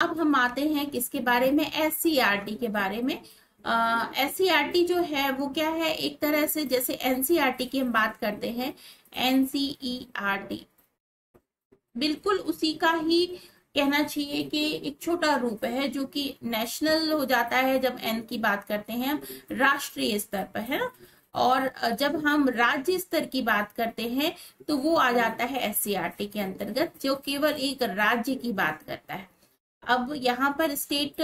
अब हम आते हैं किसके बारे में, एससीईआरटी के बारे में। एससीईआरटी जो है वो क्या है, एक तरह से जैसे एनसीईआरटी की हम बात करते हैं, एनसीईआरटी बिल्कुल उसी का ही कहना चाहिए कि एक छोटा रूप है जो कि नेशनल हो जाता है जब एन की बात करते हैं हम, राष्ट्रीय स्तर पर, है ना। और जब हम राज्य स्तर की बात करते हैं तो वो आ जाता है एससीईआरटी के अंतर्गत, जो केवल एक राज्य की बात करता है। अब यहाँ पर स्टेट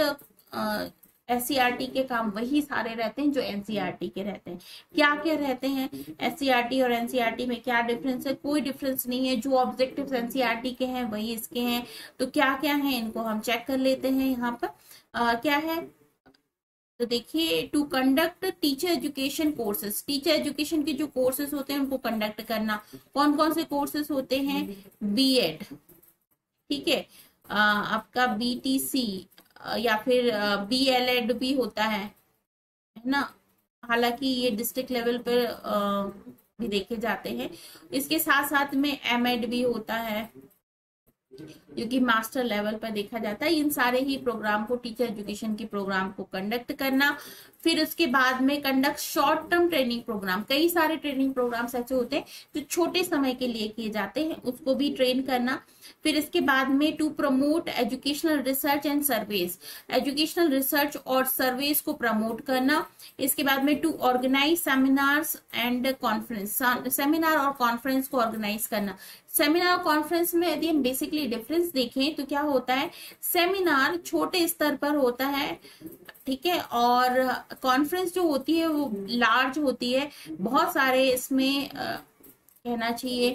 एससीईआरटी के काम वही सारे रहते हैं जो एनसीईआरटी के रहते हैं। क्या क्या रहते हैं एससीईआरटी और एनसीईआरटी में, क्या डिफरेंस है? कोई डिफरेंस नहीं है, जो ऑब्जेक्टिव्स एनसीईआरटी के हैं वही इसके हैं। तो क्या क्या है इनको हम चेक कर लेते हैं। यहाँ पर क्या है, तो देखिए, to conduct teacher education courses, teacher education के जो कोर्सेज होते हैं उनको कंडक्ट करना। कौन कौन से कोर्सेज होते हैं? बीएड, ठीक है, आपका बीटीसी या फिर बीएलएड भी होता है ना। हालांकि ये डिस्ट्रिक्ट लेवल पर भी देखे जाते हैं। इसके साथ साथ में एमएड भी होता है जो कि मास्टर लेवल पर देखा जाता है। इन सारे ही प्रोग्राम को, टीचर एजुकेशन के प्रोग्राम को कंडक्ट करना। फिर उसके बाद में conduct short term training program, कई सारे ट्रेनिंग प्रोग्राम्स ऐसे होते हैं जो छोटे समय के लिए किए जाते हैं, उसको भी ट्रेन करना। फिर इसके बाद में to promote educational research and surveys, educational research और सर्वेस को प्रमोट करना। इसके बाद में to organise seminars and conference, seminar और कॉन्फ्रेंस को ऑर्गेनाइज करना। सेमिनार और कॉन्फ्रेंस में यदि हम बेसिकली डिफरेंस देखें तो क्या होता है, सेमिनार छोटे स्तर पर होता है, ठीक है, और कॉन्फ्रेंस जो होती है वो लार्ज होती है। बहुत सारे इसमें कहना चाहिए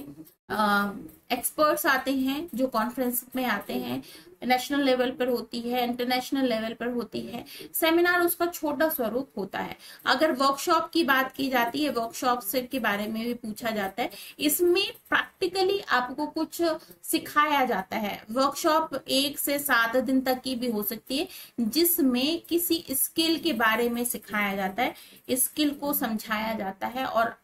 एक्सपर्ट्स आते हैं जो कॉन्फ्रेंस में आते हैं, नेशनल लेवल पर होती है, इंटरनेशनल लेवल पर होती है। सेमिनार उसका छोटा स्वरूप होता है। अगर वर्कशॉप की बात की जाती है, वर्कशॉप से के बारे में भी पूछा जाता है, इसमें प्रैक्टिकली आपको कुछ सिखाया जाता है। वर्कशॉप 1 से 7 दिन तक की भी हो सकती है, जिसमें किसी स्किल के बारे में सिखाया जाता है, स्किल को समझाया जाता है और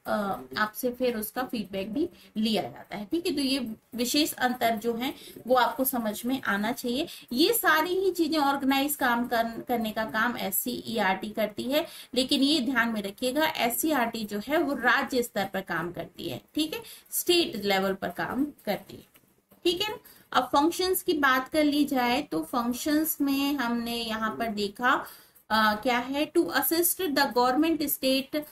आपसे फिर उसका फीडबैक भी लिया जाता है, ठीक है। तो ये विशेष अंतर जो है वो आपको समझ में आना चाहिए। ये सारी ही चीजें ऑर्गेनाइज करने का काम एससीईआरटी करती है, लेकिन ये ध्यान में रखिएगा एससीईआरटी जो है वो राज्य स्तर पर काम करती है, ठीक है, स्टेट लेवल पर काम करती है, ठीक है ना। अब फंक्शंस की बात कर ली जाए तो फंक्शंस में हमने यहाँ पर देखा क्या है, to assist the government state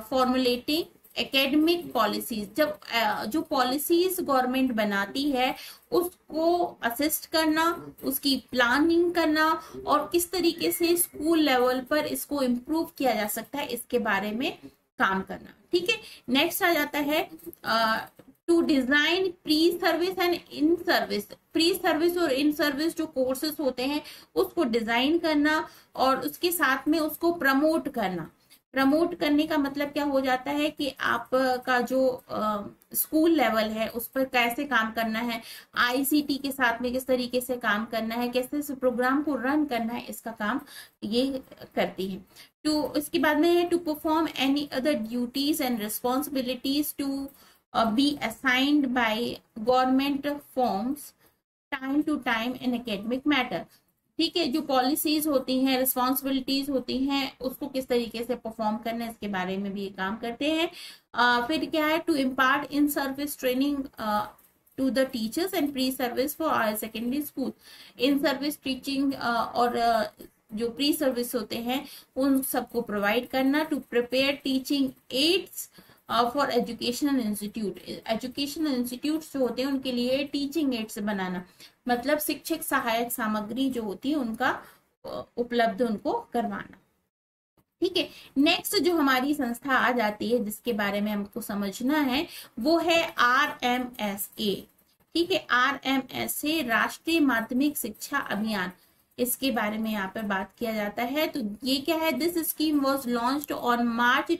formulating academic policies. जब जो पॉलिसीज गवर्नमेंट बनाती है उसको असिस्ट करना, उसकी प्लानिंग करना और किस तरीके से स्कूल लेवल पर इसको इम्प्रूव किया जा सकता है इसके बारे में काम करना, ठीक है। नेक्स्ट आ जाता है to design pre service and in service. Pre service और इन सर्विस जो कोर्सेज होते हैं उसको डिजाइन करना और उसके साथ में उसको प्रमोट करना। प्रमोट करने का मतलब क्या हो जाता है कि आपका जो स्कूल लेवल है उस पर कैसे काम करना है, आईसीटी के साथ में किस तरीके से काम करना है, कैसे इस प्रोग्राम को रन करना है, इसका काम ये करती है। टू इसके बाद में है to perform any other duties and responsibilities to be assigned by government forms time to time in academic matter, ठीक है। जो पॉलिसीज होती हैं, रिस्पॉन्सिबिलिटीज होती हैं, उसको किस तरीके से परफॉर्म करना है इसके बारे में भी ये काम करते हैं। फिर क्या है, to impart in service training to the teachers and pre service for higher secondary school. In service teaching और जो प्री सर्विस होते हैं उन सबको प्रोवाइड करना। To prepare teaching aids for educational institute, educational institute जो होते हैं उनके लिए टीचिंग एड्स बनाना, मतलब शिक्षक सहायक सामग्री जो होती है उनका उपलब्ध उनको करवाना, ठीक है। नेक्स्ट जो हमारी संस्था आ जाती है जिसके बारे में हमको समझना है वो है RMSA, ठीक है। RMSA राष्ट्रीय माध्यमिक शिक्षा अभियान, इसके बारे में यहाँ पर बात किया जाता है। तो ये क्या है, this scheme was launched on March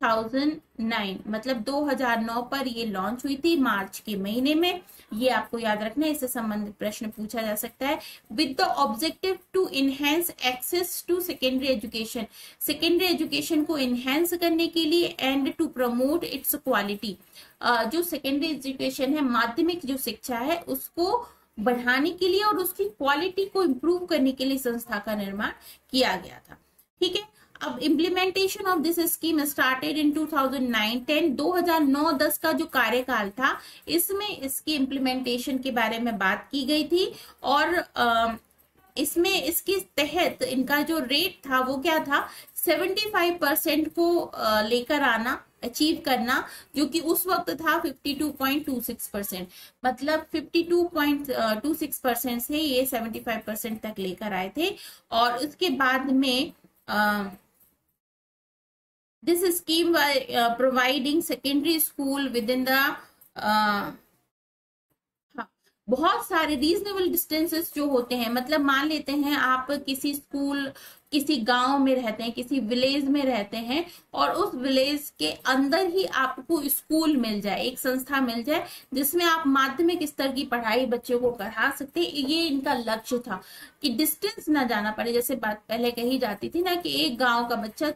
2009, मतलब 2009 पर ये लॉन्च हुई थी, मार्च के महीने में। ये आपको याद रखना है, इससे संबंधित प्रश्न पूछा जा सकता है। With the objective to enhance access to secondary education, secondary education को इनहेंस करने के लिए and to promote its quality. जो सेकेंडरी एजुकेशन है, माध्यमिक जो शिक्षा है उसको बढ़ाने के लिए और उसकी क्वालिटी को इम्प्रूव करने के लिए संस्था का निर्माण किया गया था। ठीक है, अब implementation of this scheme started in 2009-10 2009-10 का जो कार्यकाल था, इसमें इसकी इम्प्लीमेंटेशन के बारे में बात की गई थी। और इसमें इसके तहत इनका जो रेट था वो क्या था, 75% को लेकर आना, अचीव करना, जो कि उस वक्त था 52.26%। मतलब 52.26% से ये 75% तक लेकर आए थे। और उसके बाद में this scheme providing secondary school with in the बहुत सारे रीजनेबल डिस्टेंसेस जो होते हैं, मतलब मान लेते हैं आप किसी स्कूल, किसी गांव में रहते हैं, किसी विलेज में रहते हैं, और उस विलेज के अंदर ही आपको स्कूल मिल जाए, एक संस्था मिल जाए जिसमें आप माध्यमिक स्तर की पढ़ाई बच्चों को पढ़ा सकते हैं। ये इनका लक्ष्य था कि डिस्टेंस ना जाना पड़े। जैसे बात पहले कही जाती थी ना कि एक गांव का बच्चा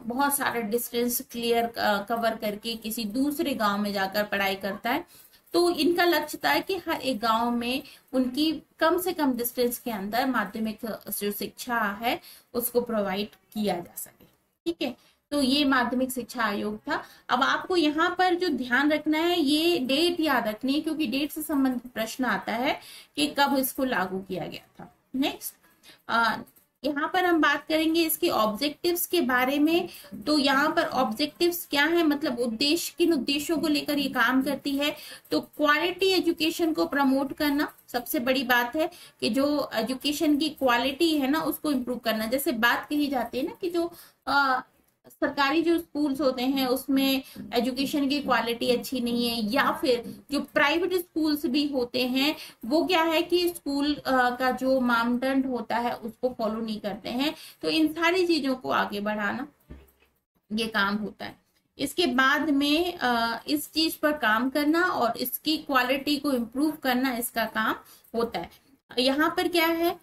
बहुत सारा डिस्टेंस क्लियर कवर करके किसी दूसरे गांव में जाकर पढ़ाई करता है। तो इनका लक्ष्य था कि हर एक गांव में उनकी कम से कम डिस्टेंस के अंदर माध्यमिक जो शिक्षा है उसको प्रोवाइड किया जा सके। ठीक है, तो ये माध्यमिक शिक्षा आयोग था। अब आपको यहाँ पर जो ध्यान रखना है, ये डेट याद रखनी है, क्योंकि डेट से संबंधित प्रश्न आता है कि कब इसको लागू किया गया था। नेक्स्ट, यहाँ पर हम बात करेंगे इसके ऑब्जेक्टिव्स के बारे में। तो यहाँ पर ऑब्जेक्टिव्स क्या है, मतलब उद्देश्य, किन उद्देश्यों को लेकर ये काम करती है। तो क्वालिटी एजुकेशन को प्रमोट करना सबसे बड़ी बात है, कि जो एजुकेशन की क्वालिटी है ना उसको इम्प्रूव करना। जैसे बात कही जाती है ना कि जो सरकारी जो स्कूल्स होते हैं उसमें एजुकेशन की क्वालिटी अच्छी नहीं है, या फिर जो प्राइवेट स्कूल्स भी होते हैं वो क्या है कि स्कूल का जो मानदंड होता है उसको फॉलो नहीं करते हैं। तो इन सारी चीजों को आगे बढ़ाना ये काम होता है। इसके बाद में इस चीज पर काम करना और इसकी क्वालिटी को इम्प्रूव करना इसका काम होता है। यहाँ पर क्या है,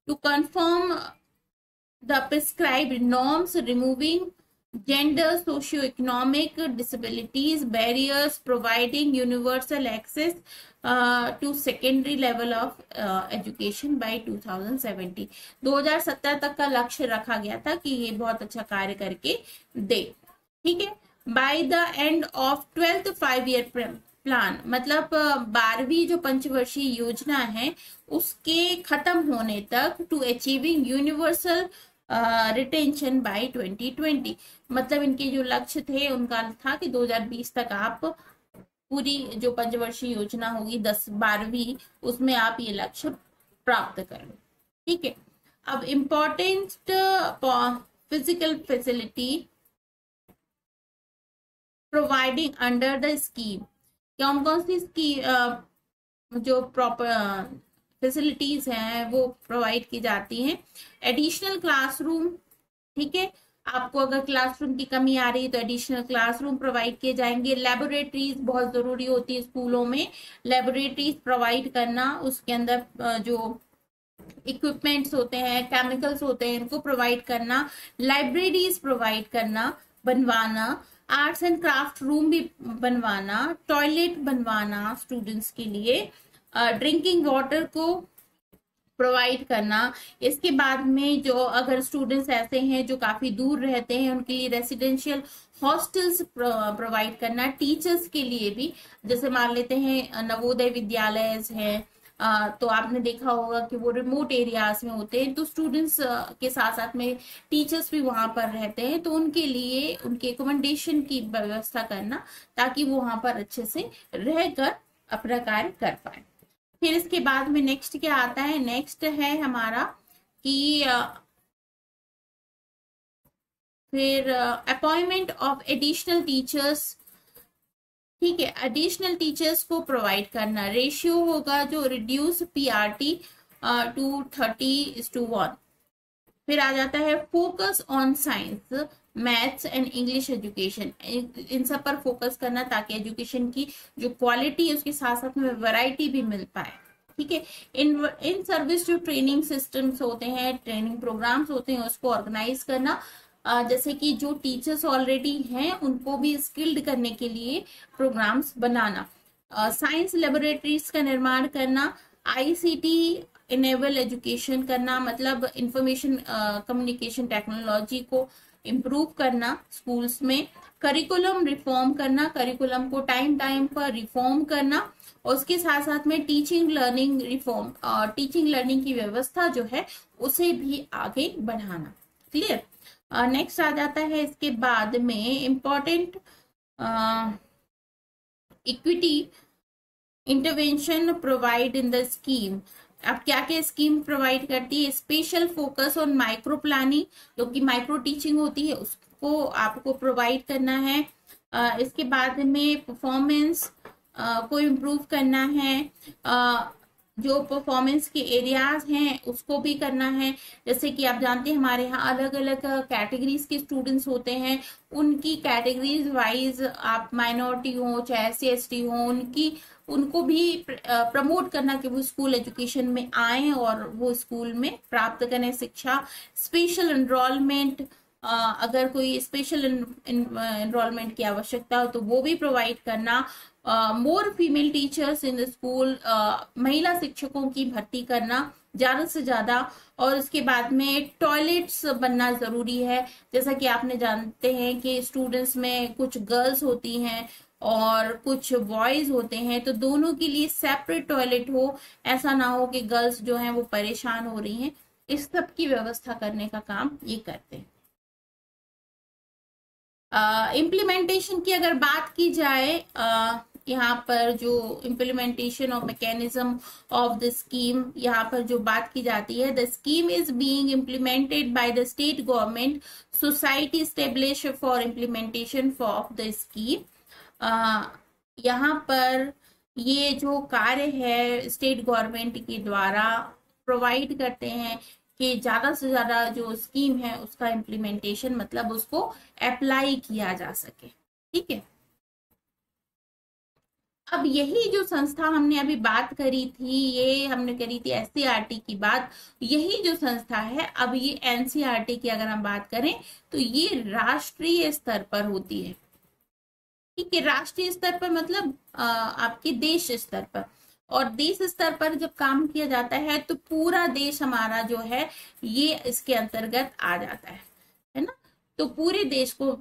to confirm the prescribed norms, removing gender, socio-economic disabilities, barriers, providing universal access to secondary level of education by 2070। 2070 तक का लक्ष्य रखा गया था कि ये बहुत अच्छा कार्य करके दे। ठीक है, by the end of 12th 5-year plan, मतलब 12वीं जो पंचवर्षीय योजना है उसके खत्म होने तक, to achieving universal retention by 2020। मतलब इनके जो लक्ष्य थे उनका था कि 2020 तक आप पूरी जो पंचवर्षीय योजना होगी 10-12वीं, उसमें आप ये लक्ष्य प्राप्त करें। ठीक है, अब important physical facility providing under the scheme, कौन कौन सी स्कीम जो प्रॉपर फैसिलिटीज हैं वो प्रोवाइड की जाती हैं। एडिशनल क्लासरूम, ठीक है, आपको अगर क्लासरूम की कमी आ रही है तो एडिशनल क्लासरूम प्रोवाइड किए जाएंगे। लेबोरेटरीज बहुत जरूरी होती है स्कूलों में, लेबोरेटरीज प्रोवाइड करना, उसके अंदर जो इक्विपमेंट्स होते हैं, केमिकल्स होते हैं, इनको प्रोवाइड करना। लाइब्रेरीज प्रोवाइड करना, बनवाना। आर्ट्स एंड क्राफ्ट रूम भी बनवाना, टॉयलेट बनवाना स्टूडेंट्स के लिए, ड्रिंकिंग वाटर को प्रोवाइड करना। इसके बाद में जो अगर स्टूडेंट्स ऐसे हैं जो काफी दूर रहते हैं उनके लिए रेसिडेंशियल हॉस्टल्स प्रोवाइड करना। टीचर्स के लिए भी, जैसे मान लेते हैं नवोदय विद्यालय हैं, तो आपने देखा होगा कि वो रिमोट एरियाज में होते हैं, तो स्टूडेंट्स के साथ साथ में टीचर्स भी वहां पर रहते हैं, तो उनके लिए उनके एकोमोडेशन की व्यवस्था करना ताकि वो वहां पर अच्छे से रहकर अपना कार्य कर पाए। फिर इसके बाद में नेक्स्ट क्या आता है, नेक्स्ट है हमारा कि फिर अपॉइंटमेंट ऑफ एडिशनल टीचर्स। ठीक है, एडिशनल टीचर्स को प्रोवाइड करना। रेशियो होगा जो रिड्यूस पीआरटी टू 30:1। फिर आ जाता है focus on science, maths and English education, इन सब पर फोकस करना ताकि एजुकेशन की जो क्वालिटी है उसके साथ साथ में वैरायटी भी मिल पाए। ठीक है, इन सर्विस जो ट्रेनिंग सिस्टम्स होते हैं, ट्रेनिंग प्रोग्राम्स होते हैं, उसको ऑर्गेनाइज करना। जैसे कि जो टीचर्स ऑलरेडी हैं उनको भी स्किल्ड करने के लिए प्रोग्राम्स बनाना, साइंस लेबोरेटरीज का निर्माण करना, आईसीटी इनेबल एजुकेशन करना, मतलब इंफॉर्मेशन कम्युनिकेशन टेक्नोलॉजी को इम्प्रूव करना स्कूल्स में, करिकुलम रिफॉर्म करना, करिकुलम को टाइम टाइम पर रिफॉर्म करना, और उसके साथ साथ में teaching learning reform, teaching learning की व्यवस्था जो है उसे भी आगे बढ़ाना। क्लियर। नेक्स्ट आ जाता है इसके बाद में important equity intervention provide in the scheme. अब क्या क्या स्कीम प्रोवाइड करती है? Special focus on micro planning, जो कि माइक्रो टीचिंग होती है उसको आपको प्रोवाइड करना है। इसके बाद में परफॉर्मेंस को इम्प्रूव करना है, जो परफॉर्मेंस के एरियाज हैं उसको भी करना है। जैसे कि आप जानते हैं हमारे यहाँ अलग अलग कैटेगरीज के स्टूडेंट्स होते हैं, उनकी कैटेगरीज वाइज आप माइनॉरिटी हो चाहे SC ST हो, उनको भी प्रमोट करना कि वो स्कूल एजुकेशन में आए और वो स्कूल में प्राप्त करें शिक्षा। स्पेशल एनरोलमेंट, अगर कोई स्पेशल एनरोलमेंट की आवश्यकता हो तो वो भी प्रोवाइड करना। मोर female teachers in the school, महिला शिक्षकों की भर्ती करना ज्यादा से ज्यादा। और उसके बाद में टॉयलेट्स बनना जरूरी है। जैसा कि आपने जानते हैं कि स्टूडेंट्स में कुछ गर्ल्स होती हैं और कुछ बॉयज होते हैं, तो दोनों के लिए सेपरेट टॉयलेट हो, ऐसा ना हो कि गर्ल्स जो हैं वो परेशान हो रही हैं। इस सब की व्यवस्था करने का काम ये करते हैं। इम्प्लीमेंटेशन की अगर बात की जाए, यहाँ पर जो implementation of mechanism of the scheme, यहाँ पर जो बात की जाती है, the scheme is being implemented by the state government, society establish for implementation of the scheme. यहाँ पर ये जो कार्य है स्टेट गवर्नमेंट के द्वारा प्रोवाइड करते हैं कि ज्यादा से ज्यादा जो स्कीम है उसका इम्प्लीमेंटेशन, मतलब उसको अप्लाई किया जा सके। ठीक है। अब यही जो संस्था हमने अभी बात करी थी, ये हमने करी थी SCERT की बात, यही जो संस्था है अब ये NCERT की अगर हम बात करें तो ये राष्ट्रीय स्तर पर होती है। ठीक है, राष्ट्रीय स्तर पर मतलब आपके देश स्तर पर, और देश स्तर पर जब काम किया जाता है तो पूरा देश हमारा जो है ये इसके अंतर्गत आ जाता है ना। तो पूरे देश को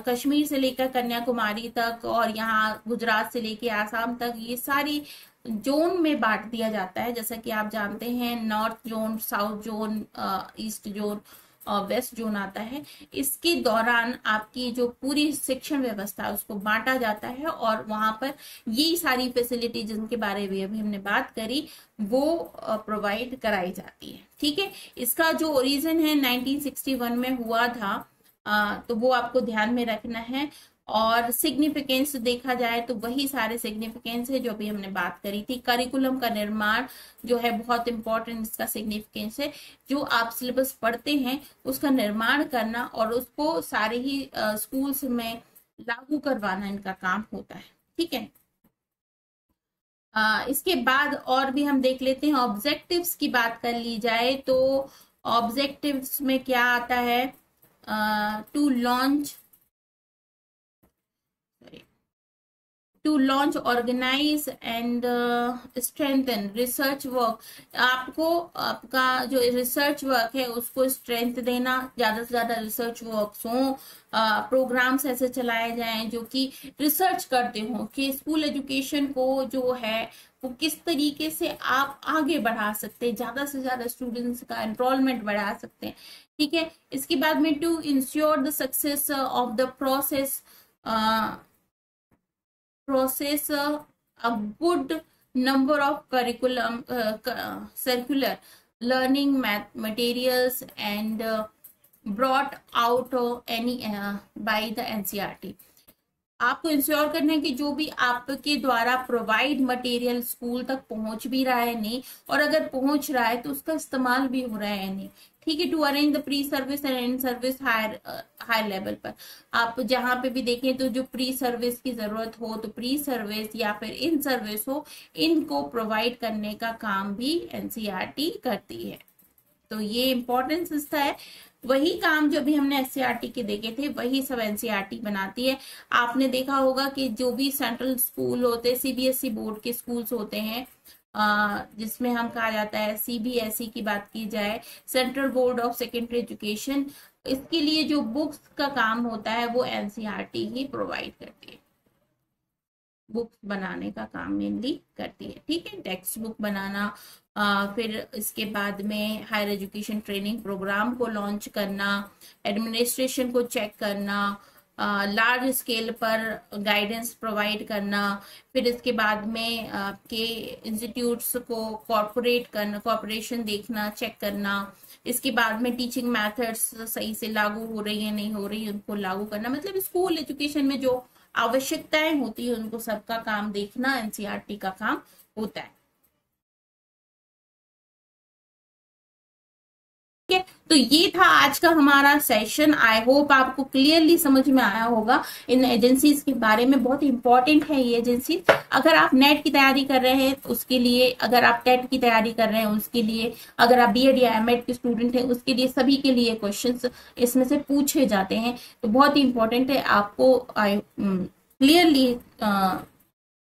कश्मीर से लेकर कन्याकुमारी तक और यहाँ गुजरात से लेकर आसाम तक ये सारी जोन में बांट दिया जाता है। जैसा कि आप जानते हैं north zone, south zone, east zone, west zone आता है। इसके दौरान आपकी जो पूरी शिक्षण व्यवस्था है उसको बांटा जाता है और वहां पर ये सारी फैसिलिटी जिनके बारे में अभी हमने बात करी वो प्रोवाइड कराई जाती है। ठीक है, इसका जो ओरिजिन है 1961 में हुआ था, तो वो आपको ध्यान में रखना है। और सिग्निफिकेंस देखा जाए तो वही सारे सिग्निफिकेंस है जो अभी हमने बात करी थी। करिकुलम का निर्माण जो है बहुत इंपॉर्टेंट इसका सिग्निफिकेंस है, जो आप सिलेबस पढ़ते हैं उसका निर्माण करना और उसको सारे ही स्कूल्स में लागू करवाना इनका काम होता है। ठीक है, इसके बाद और भी हम देख लेते हैं। ऑब्जेक्टिव्स की बात कर ली जाए तो ऑब्जेक्टिव्स में क्या आता है? To launch organise and strengthen research work. आपको आपका जो रिसर्च वर्क है उसको स्ट्रेंथ देना, ज्यादा से ज्यादा रिसर्च वर्क्स हों, प्रोग्राम्स ऐसे चलाए जाएं जो कि रिसर्च करते हों कि स्कूल एजुकेशन को जो है वो किस तरीके से आप आगे बढ़ा सकते हैं, ज्यादा से ज्यादा स्टूडेंट्स का एनरोलमेंट बढ़ा सकते हैं। ठीक है, इसके बाद में to ensure the success of the process a good number of circular learning materials and brought out by the NCERT। आपको इंश्योर करना है कि जो भी आपके द्वारा प्रोवाइड मटेरियल स्कूल तक पहुंच भी रहा है नहीं, और अगर पहुंच रहा है तो उसका इस्तेमाल भी हो रहा है नहीं। ठीक है, to arrange the pre service and in service higher level पर। आप जहां पे भी देखें तो जो प्री सर्विस की जरूरत हो तो प्री सर्विस या फिर इन सर्विस हो, इनको प्रोवाइड करने का काम भी NCERT करती है। तो ये इम्पोर्टेंस इसका है। वही काम जो भी हमने एससीईआरटी के देखे थे वही सब एनसीईआरटी बनाती है। आपने देखा होगा कि जो भी सेंट्रल स्कूल होते हैं, सीबीएसई बोर्ड के स्कूल्स होते हैं, जिसमें हम कहा जाता है सीबीएसई की बात की जाए, central board of secondary education, इसके लिए जो बुक्स का काम होता है वो एनसीईआरटी ही प्रोवाइड करती है, बुक्स बनाने का काम मेनली करती है। ठीक है, टेक्स्ट बुक बनाना, फिर इसके बाद में हायर एजुकेशन ट्रेनिंग प्रोग्राम को लॉन्च करना, एडमिनिस्ट्रेशन को चेक करना, लार्ज स्केल पर गाइडेंस प्रोवाइड करना, फिर इसके बाद में आपके इंस्टीट्यूट्स को कॉर्पोरेट करना, कॉर्पोरेशन देखना, चेक करना, इसके बाद में टीचिंग मेथड्स सही से लागू हो रही है नहीं हो रही है उनको लागू करना, मतलब स्कूल एजुकेशन में जो आवश्यकताएं होती है उनको सबका काम देखना एनसीईआरटी का काम होता है। ठीक है, तो ये था आज का हमारा सेशन। आई होप आपको क्लियरली समझ में आया होगा इन एजेंसीज के बारे में। बहुत इंपॉर्टेंट है ये एजेंसी। अगर आप नेट की तैयारी कर रहे हैं उसके लिए, अगर आप टेट की तैयारी कर रहे हैं उसके लिए, अगर आप बीएड या एमएड के स्टूडेंट हैं उसके लिए, सभी के लिए क्वेश्चंस इसमें से पूछे जाते हैं। तो बहुत ही इंपॉर्टेंट है, आपको क्लियरली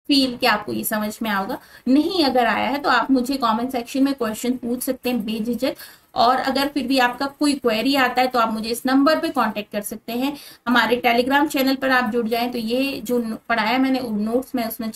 फील कि आपको ये समझ में आएगा। नहीं अगर आया है तो आप मुझे कमेंट सेक्शन में क्वेश्चन पूछ सकते हैं बेझिझक, और अगर फिर भी आपका कोई क्वेरी आता है तो आप मुझे इस नंबर पे कांटेक्ट कर सकते हैं। हमारे टेलीग्राम चैनल पर आप जुड़ जाएं तो ये जो पढ़ाया मैंने नोट्स मैं उसमें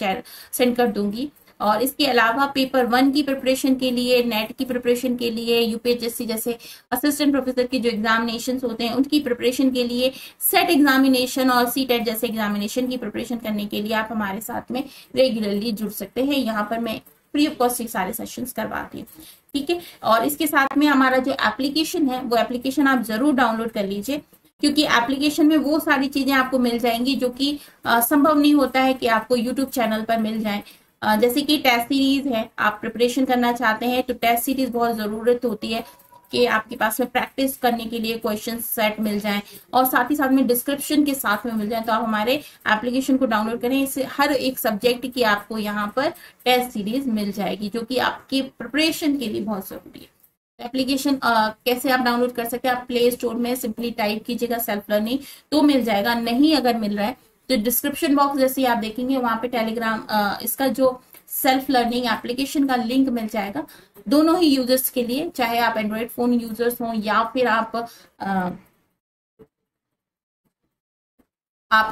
सेंड कर दूंगी। और इसके अलावा पेपर 1 की प्रिपरेशन के लिए, नेट की प्रिपरेशन के लिए, यूपीएचएससी जैसे असिस्टेंट प्रोफेसर के जो एग्जामिनेशन होते हैं उनकी प्रिपरेशन के लिए, सेट एग्जामिनेशन और सीटेट जैसे एग्जामिनेशन की प्रिपरेशन करने के लिए आप हमारे साथ में रेगुलरली जुड़ सकते हैं। यहाँ पर मैं फ्री ऑफ कॉस्ट सारे सेशंस करवाती हूँ। ठीक है, और इसके साथ में हमारा जो एप्लीकेशन है वो एप्लीकेशन आप जरूर डाउनलोड कर लीजिए, क्योंकि एप्लीकेशन में वो सारी चीजें आपको मिल जाएंगी जो कि संभव नहीं होता है कि आपको यूट्यूब चैनल पर मिल जाए। जैसे कि टेस्ट सीरीज है, आप प्रिपरेशन करना चाहते हैं तो टेस्ट सीरीज बहुत जरूरत होती है कि आपके पास में प्रैक्टिस करने के लिए क्वेश्चन सेट मिल जाएं और साथ ही साथ में डिस्क्रिप्शन के साथ में मिल जाए। तो आप हमारे एप्लीकेशन को डाउनलोड करें, इससे हर एक सब्जेक्ट की आपको यहाँ पर टेस्ट सीरीज मिल जाएगी जो कि आपके प्रिपरेशन के लिए बहुत जरूरी है। एप्लीकेशन कैसे आप डाउनलोड कर सकते हैं, आप प्ले स्टोर में सिंपली टाइप कीजिएगा सेल्फ लर्निंग तो मिल जाएगा। नहीं अगर मिल रहा है तो डिस्क्रिप्शन बॉक्स जैसे आप देखेंगे वहां पे टेलीग्राम इसका जो सेल्फ लर्निंग एप्लीकेशन का लिंक मिल जाएगा दोनों ही यूजर्स के लिए, चाहे आप एंड्रॉइड फोन यूजर्स हो या फिर आप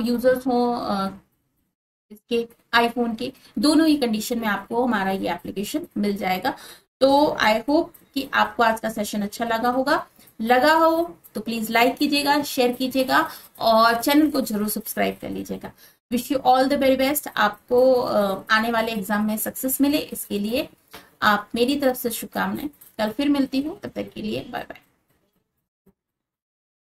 यूजर्स हो इसके आईफोन के, दोनों ही कंडीशन में आपको हमारा ये एप्लीकेशन मिल जाएगा। तो आई होप कि आपको आज का सेशन अच्छा लगा हो तो प्लीज लाइक कीजिएगा, शेयर कीजिएगा और चैनल को जरूर सब्सक्राइब कर लीजिएगा। Wish you all the very best. आपको आने वाले एग्जाम में सक्सेस मिले, इसके लिए आप मेरी तरफ से शुभकामनाएं। कल फिर मिलती हूँ, तब तक के लिए बाय बाय।